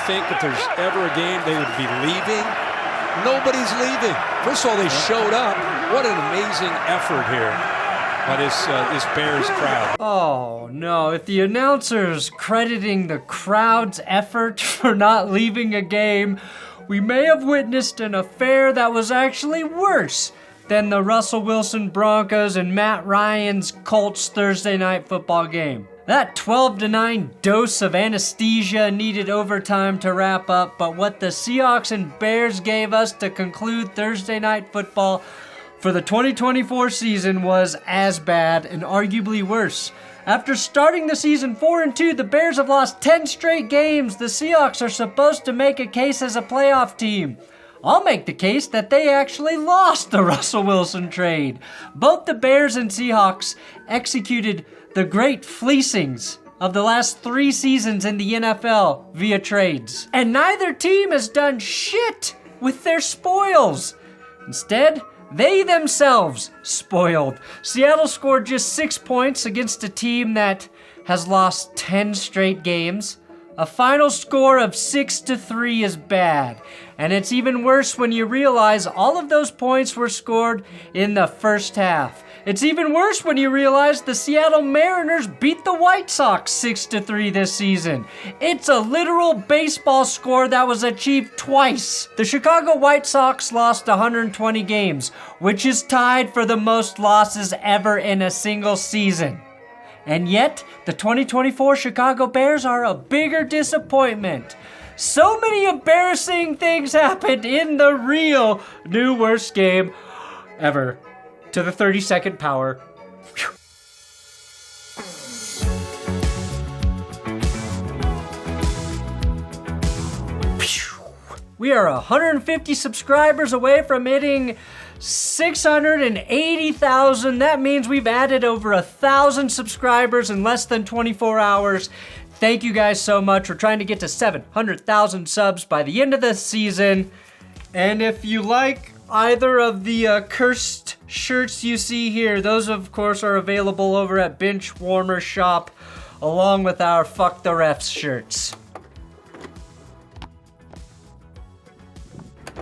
think if there's ever a game they would be leaving? Nobody's leaving. First of all, they showed up. What an amazing effort here by this Bears crowd. Oh no, if the announcer's crediting the crowd's effort for not leaving a game, we may have witnessed an affair that was actually worse than the Russell Wilson Broncos and Matt Ryan's Colts Thursday night football game. That 12-9 dose of anesthesia needed overtime to wrap up, but what the Seahawks and Bears gave us to conclude Thursday night football for the 2024 season was as bad and arguably worse. After starting the season 4-2, the Bears have lost 10 straight games. The Seahawks are supposed to make a case as a playoff team. I'll make the case that they actually lost the Russell Wilson trade. Both the Bears and Seahawks executed the great fleecings of the last 3 seasons in the NFL via trades. And neither team has done shit with their spoils. Instead, they themselves spoiled. Seattle scored just 6 points against a team that has lost 10 straight games. A final score of 6-3 is bad. And it's even worse when you realize all of those points were scored in the first half. It's even worse when you realize the Seattle Mariners beat the White Sox 6-3 this season. It's a literal baseball score that was achieved twice. The Chicago White Sox lost 120 games, which is tied for the most losses ever in a single season. And yet, the 2024 Chicago Bears are a bigger disappointment. So many embarrassing things happened in the real new worst game ever. To the 32nd power. Whew. We are 150 subscribers away from hitting 680,000. That means we've added over 1,000 subscribers in less than 24 hours. Thank you guys so much. We're trying to get to 700,000 subs by the end of the season. And if you like either of the cursed shirts you see here, those of course are available over at Benchwarmer shop, along with our Fuck the Refs shirts.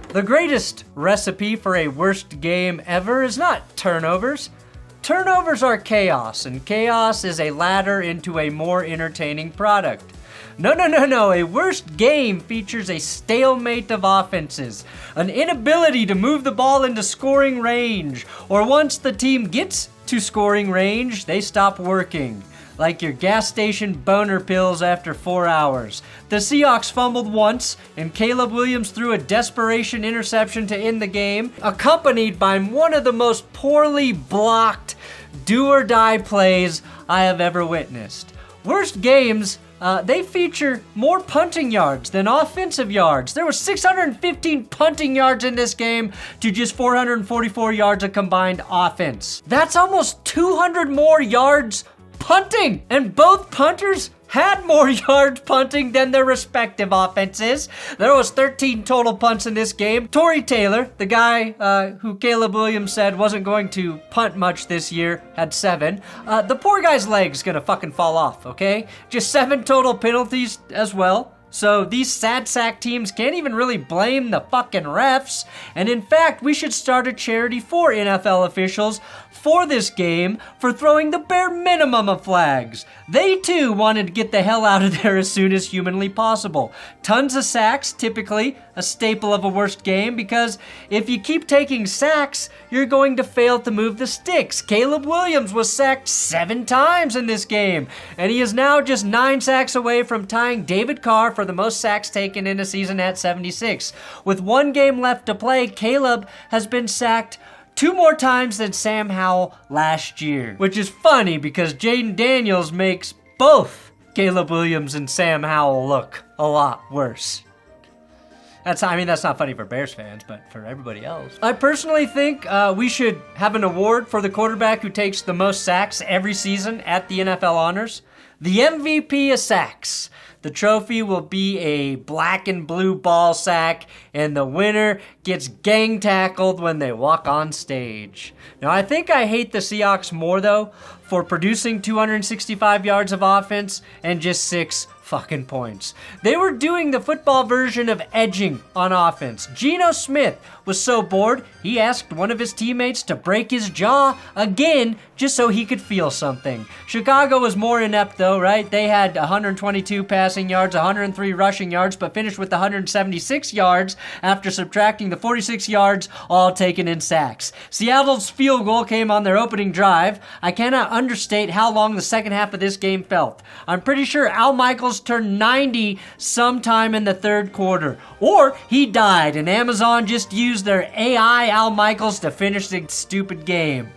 The greatest recipe for a worst game ever is not turnovers. Turnovers are chaos, and chaos is a ladder into a more entertaining product. No. A worst game features a stalemate of offenses, an inability to move the ball into scoring range, or once the team gets to scoring range, they stop working. Like your gas station boner pills after 4 hours. The Seahawks fumbled once, and Caleb Williams threw a desperation interception to end the game, accompanied by one of the most poorly blocked do-or-die plays I have ever witnessed. Worst games, they feature more punting yards than offensive yards. There were 615 punting yards in this game to just 444 yards of combined offense. That's almost 200 more yards punting, and both punters had more yards punting than their respective offenses. There was 13 total punts in this game. Torrey Taylor, the guy who Caleb Williams said wasn't going to punt much this year, had 7. The poor guy's leg's gonna fucking fall off, okay? Just 7 total penalties as well. So these sad sack teams can't even really blame the fucking refs. And in fact, we should start a charity for NFL officials for this game for throwing the bare minimum of flags. They too wanted to get the hell out of there as soon as humanly possible. Tons of sacks, typically a staple of a worst game, because if you keep taking sacks, you're going to fail to move the sticks. Caleb Williams was sacked 7 times in this game, and he is now just 9 sacks away from tying David Carr for the most sacks taken in a season at 76. With 1 game left to play, Caleb has been sacked 2 more times than Sam Howell last year. Which is funny because Jaden Daniels makes both Caleb Williams and Sam Howell look a lot worse. That's not funny for Bears fans, but for everybody else. I personally think we should have an award for the quarterback who takes the most sacks every season at the NFL Honors. The MVP of sacks. The trophy will be a black and blue ball sack, and the winner gets gang tackled when they walk on stage. Now, I think I hate the Seahawks more, though, for producing 265 yards of offense and just 6 fucking points. They were doing the football version of edging on offense. Geno Smith was so bored, he asked one of his teammates to break his jaw again just so he could feel something. Chicago was more inept though, right? They had 122 passing yards, 103 rushing yards, but finished with 176 yards after subtracting the 46 yards, all taken in sacks. Seattle's field goal came on their opening drive. I cannot understate how long the second half of this game felt. I'm pretty sure Al Michaels turned 90 sometime in the third quarter. Or he died and Amazon just used their AI Al Michaels to finish the stupid game.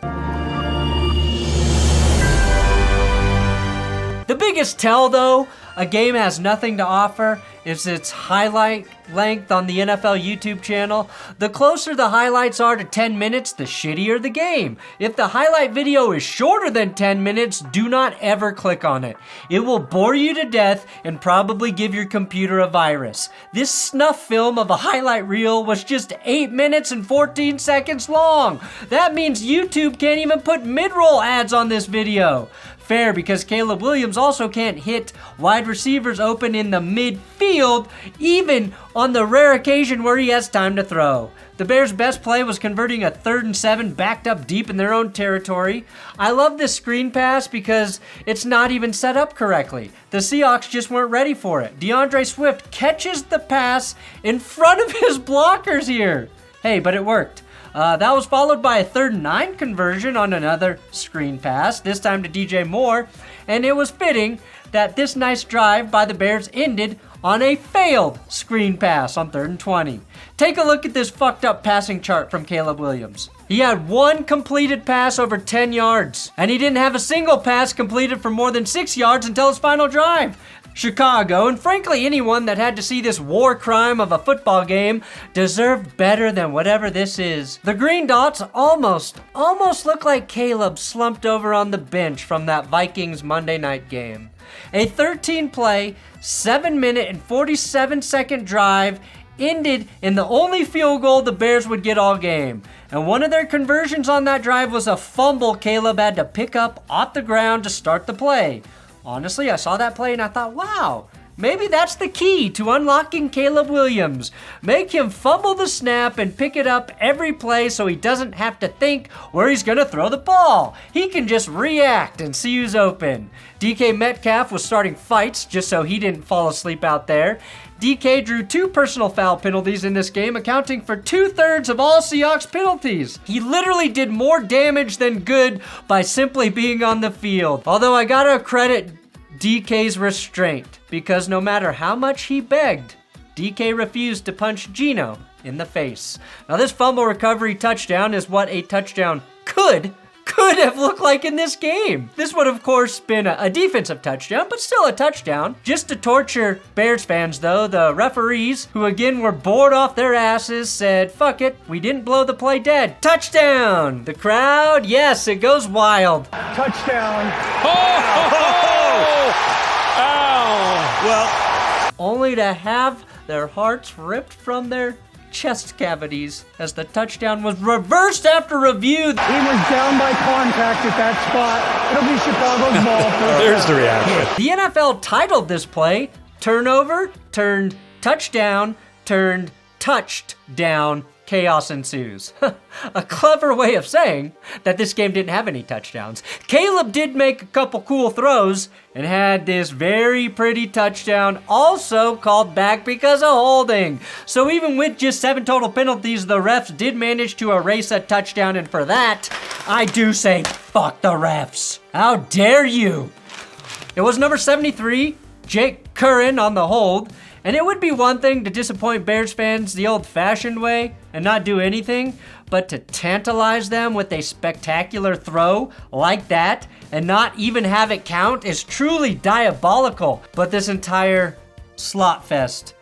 The biggest tell, though, a game has nothing to offer is its highlight length on the NFL YouTube channel. The closer the highlights are to 10 minutes, the shittier the game. If the highlight video is shorter than 10 minutes, do not ever click on it. It will bore you to death and probably give your computer a virus. This snuff film of a highlight reel was just 8 minutes and 14 seconds long. That means YouTube can't even put mid-roll ads on this video. Fair, because Caleb Williams also can't hit wide receivers open in the midfield, even on the rare occasion where he has time to throw. The Bears' best play was converting a 3rd and 7 backed up deep in their own territory. I love this screen pass because it's not even set up correctly. The Seahawks just weren't ready for it. DeAndre Swift catches the pass in front of his blockers here. Hey, but it worked. That was followed by a 3rd and 9 conversion on another screen pass, this time to DJ Moore, and it was fitting that this nice drive by the Bears ended on a failed screen pass on 3rd and 20. Take a look at this fucked up passing chart from Caleb Williams. He had one completed pass over 10 yards, and he didn't have a single pass completed for more than 6 yards until his final drive. Chicago, and frankly anyone that had to see this war crime of a football game, deserved better than whatever this is. The green dots almost look like Caleb slumped over on the bench from that Vikings Monday night game. A 13-play, 7-minute and 47-second drive ended in the only field goal the Bears would get all game. And one of their conversions on that drive was a fumble Caleb had to pick up off the ground to start the play. Honestly, I saw that play and I thought, wow, maybe that's the key to unlocking Caleb Williams. Make him fumble the snap and pick it up every play so he doesn't have to think where he's going to throw the ball. He can just react and see who's open. DK Metcalf was starting fights just so he didn't fall asleep out there. DK drew 2 personal foul penalties in this game, accounting for 2/3 of all Seahawks penalties. He literally did more damage than good by simply being on the field. Although I gotta credit DK's restraint, because no matter how much he begged, DK refused to punch Geno in the face. Now this fumble recovery touchdown is what a touchdown could have looked like in this game. This would of course been a defensive touchdown, but still a touchdown. Just to torture Bears fans though, the referees, who again were bored off their asses, said, fuck it, we didn't blow the play dead. Touchdown! The crowd, yes, it goes wild. Touchdown. Oh! Ow! Well, Only to have their hearts ripped from their chest cavities as the touchdown was reversed after review. he was down by contact at that spot. It'll be Chicago's ball. There's the reaction. The NFL titled this play, turnover, turned touchdown, turned touched down, chaos ensues. A clever way of saying that this game didn't have any touchdowns. Caleb did make a couple cool throws and had this very pretty touchdown also called back because of holding. So even with just 7 total penalties, the refs did manage to erase a touchdown, and for that, I do say fuck the refs. How dare you? It was number 73, Jake Curran on the hold. And it would be one thing to disappoint Bears fans the old-fashioned way and not do anything, but to tantalize them with a spectacular throw like that and not even have it count is truly diabolical. But this entire slot fest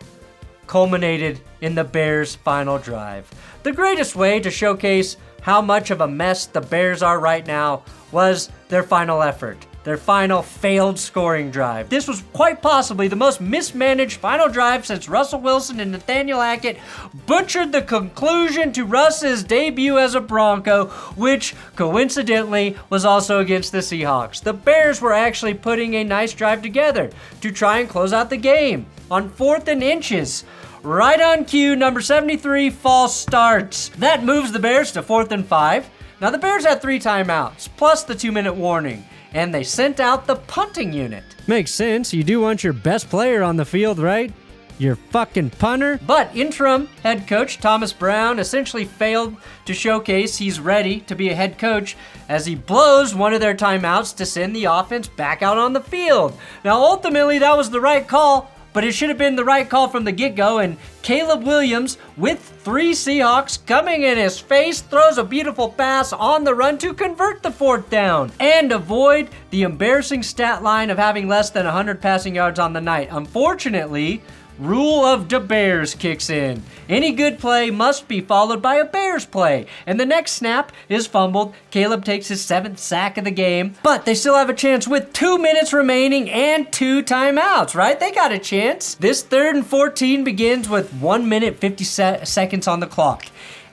culminated in the Bears' final drive. The greatest way to showcase how much of a mess the Bears are right now was their final effort. their final failed scoring drive. This was quite possibly the most mismanaged final drive since Russell Wilson and Nathaniel Hackett butchered the conclusion to Russ's debut as a Bronco, which coincidentally was also against the Seahawks. The Bears were actually putting a nice drive together to try and close out the game. On 4th and inches, right on cue, number 73 false starts. That moves the Bears to 4th and 5. Now the Bears had 3 timeouts, plus the 2-minute warning, and they sent out the punting unit. Makes sense. You do want your best player on the field, right? Your fucking punter? But interim head coach Thomas Brown essentially failed to showcase he's ready to be a head coach as he blows one of their timeouts to send the offense back out on the field. Now ultimately that was the right call, but it should have been the right call from the get-go, and Caleb Williams, with 3 Seahawks coming in his face, throws a beautiful pass on the run to convert the 4th down and avoid the embarrassing stat line of having less than 100 passing yards on the night. Unfortunately, rule of the Bears kicks in. Any good play must be followed by a Bears play, and the next snap is fumbled. Caleb takes his 7th sack of the game, but they still have a chance with 2 minutes remaining and 2 timeouts, right? They got a chance. This 3rd and 14 begins with 1 minute 50 seconds on the clock,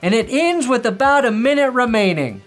and it ends with about a minute remaining.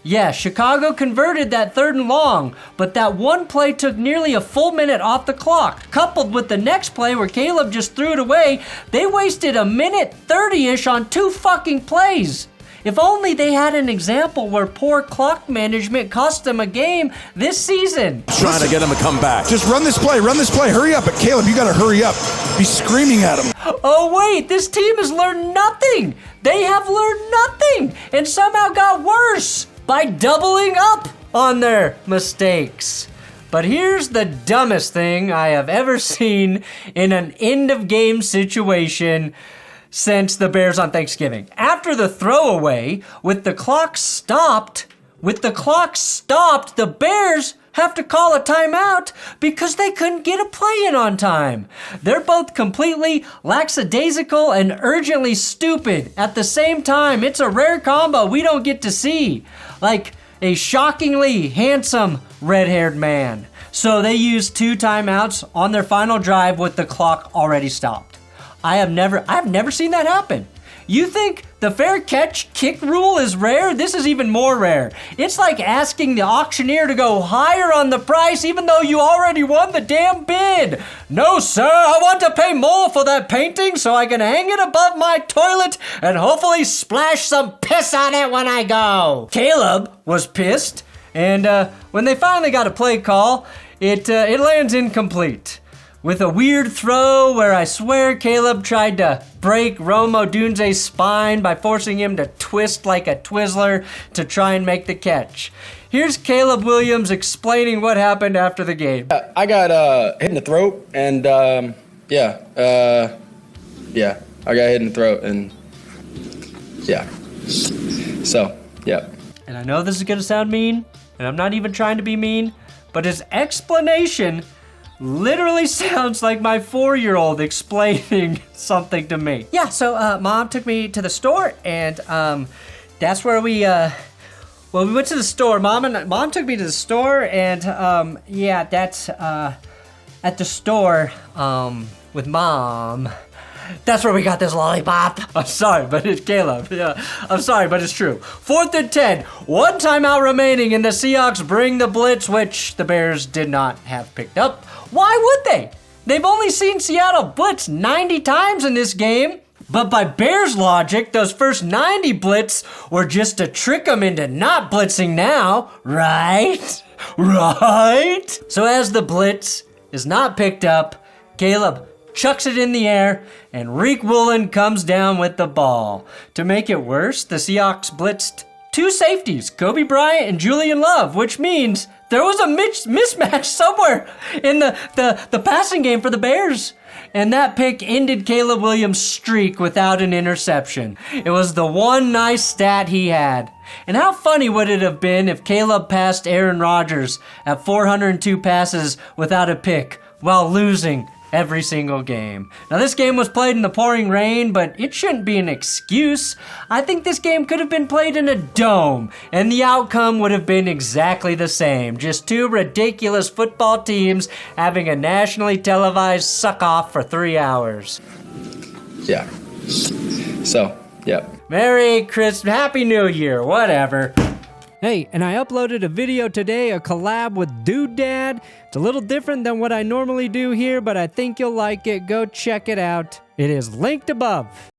Yeah, Chicago converted that 3rd and long, but that one play took nearly a full minute off the clock. Coupled with the next play where Caleb just threw it away, they wasted a minute 30-ish on 2 fucking plays. If only they had an example where poor clock management cost them a game this season. Trying to get him to come back. Just run this play, hurry up. But Caleb, you gotta hurry up. Be screaming at him. Oh wait, this team has learned nothing. They have learned nothing and somehow got worse by doubling up on their mistakes. But here's the dumbest thing I have ever seen in an end-of-game situation since the Bears on Thanksgiving. After the throwaway, with the clock stopped, the Bears have to call a timeout because they couldn't get a play in on time. They're both completely lackadaisical and urgently stupid at the same time. It's a rare combo we don't get to see. Like a shockingly handsome red-haired man. So they used 2 timeouts on their final drive with the clock already stopped. I've never seen that happen. You think the fair catch kick rule is rare? This is even more rare. It's like asking the auctioneer to go higher on the price even though you already won the damn bid. No, sir, I want to pay more for that painting so I can hang it above my toilet and hopefully splash some piss on it when I go. Caleb was pissed, and when they finally got a play call, it lands incomplete. With a weird throw where I swear Caleb tried to break Rome Odunze's spine by forcing him to twist like a Twizzler to try and make the catch. Here's Caleb Williams explaining what happened after the game. I got hit in the throat, and I got hit in the throat, and And I know this is gonna sound mean, and I'm not even trying to be mean, but his explanation literally sounds like my 4-year-old explaining something to me. Yeah, so Mom took me to the store, and that's where we went to the store. Mom took me to the store, and that's at the store with Mom. That's where we got this lollipop. I'm sorry, but it's Caleb. Yeah, I'm sorry, but it's true. 4th and 10. 1 timeout remaining, and the Seahawks bring the blitz, which the Bears did not have picked up. Why would they? They've only seen Seattle blitz 90 times in this game. But by Bears logic, those first 90 blitz were just to trick them into not blitzing now, right? Right? So as the blitz is not picked up, Caleb chucks it in the air, and Reek Woolen comes down with the ball. To make it worse, the Seahawks blitzed 2 safeties, Kobe Bryant and Julian Love, which means there was a mismatch somewhere in the passing game for the Bears. And that pick ended Caleb Williams' streak without an interception. It was the one nice stat he had. And how funny would it have been if Caleb passed Aaron Rodgers at 402 passes without a pick while losing every single game. Now, this game was played in the pouring rain, but it shouldn't be an excuse. I think this game could have been played in a dome, and the outcome would have been exactly the same. Just two ridiculous football teams having a nationally televised suck-off for 3 hours. Yeah. So, yeah. Merry Christmas, Happy New Year, whatever. Hey, and I uploaded a video today, a collab with Dude Dad. It's a little different than what I normally do here, but I think you'll like it. Go check it out. It is linked above.